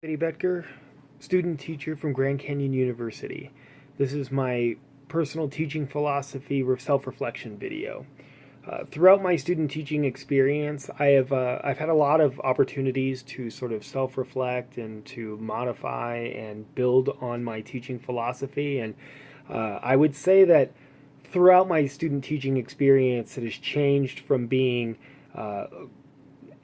Eddie Betker, student teacher from Grand Canyon University. This is my personal teaching philosophy self-reflection video. Throughout my student teaching experience, I've had a lot of opportunities to sort of self-reflect and to modify and build on my teaching philosophy. And I would say that throughout my student teaching experience, it has changed from being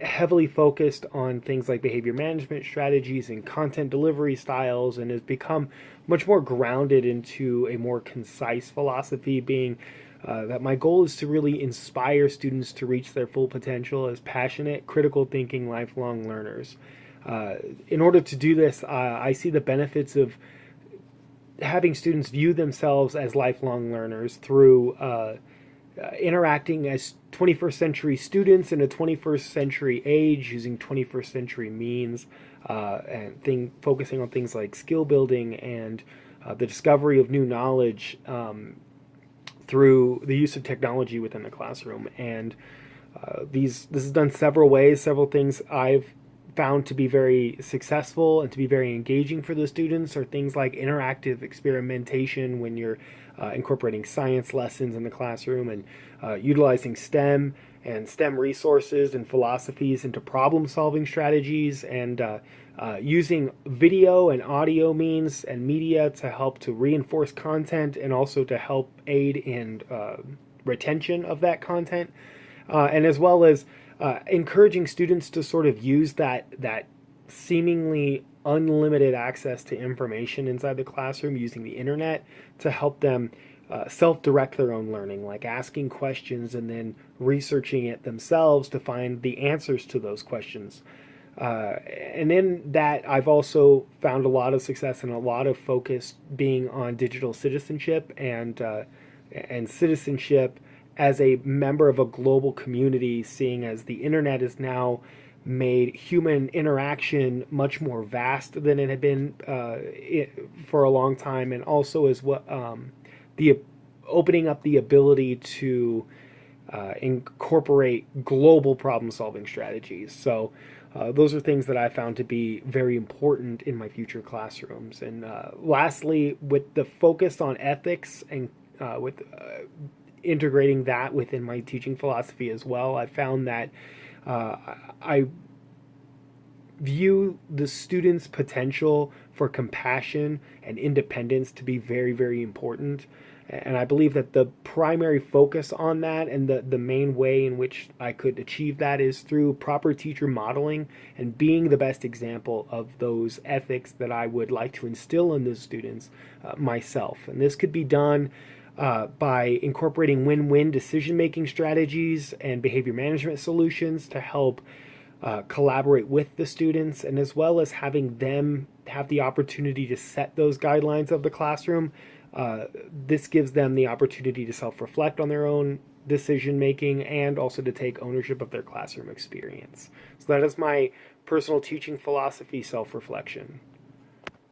heavily focused on things like behavior management strategies and content delivery styles, and has become much more grounded into a more concise philosophy, being that my goal is to really inspire students to reach their full potential as passionate, critical thinking, lifelong learners. In order to do this, I see the benefits of having students view themselves as lifelong learners through interacting as 21st century students in a 21st century age, using 21st century means, and focusing on things like skill building and the discovery of new knowledge through the use of technology within the classroom. And this is done several ways. Several things I've found to be very successful and to be very engaging for the students are things like interactive experimentation when you're incorporating science lessons in the classroom, and utilizing STEM and STEM resources and philosophies into problem solving strategies, and using video and audio means and media to help to reinforce content and also to help aid in retention of that content, and as well as encouraging students to sort of use that seemingly unlimited access to information inside the classroom using the internet to help them self-direct their own learning, like asking questions and then researching it themselves to find the answers to those questions. And in that, I've also found a lot of success and a lot of focus being on digital citizenship and citizenship as a member of a global community, seeing as the internet is now made human interaction much more vast than it had been for a long time, and also as what the opening up the ability to incorporate global problem-solving strategies. So those are things that I found to be very important in my future classrooms. And lastly, with the focus on ethics and with integrating that within my teaching philosophy as well, I found that I view the students' potential for compassion and independence to be very, very important. And I believe that the primary focus on that and the main way in which I could achieve that is through proper teacher modeling and being the best example of those ethics that I would like to instill in the students myself. And this could be done by incorporating win-win decision-making strategies and behavior management solutions to help collaborate with the students, and as well as having them have the opportunity to set those guidelines of the classroom. This gives them the opportunity to self-reflect on their own decision-making and also to take ownership of their classroom experience. So that is my personal teaching philosophy, self-reflection.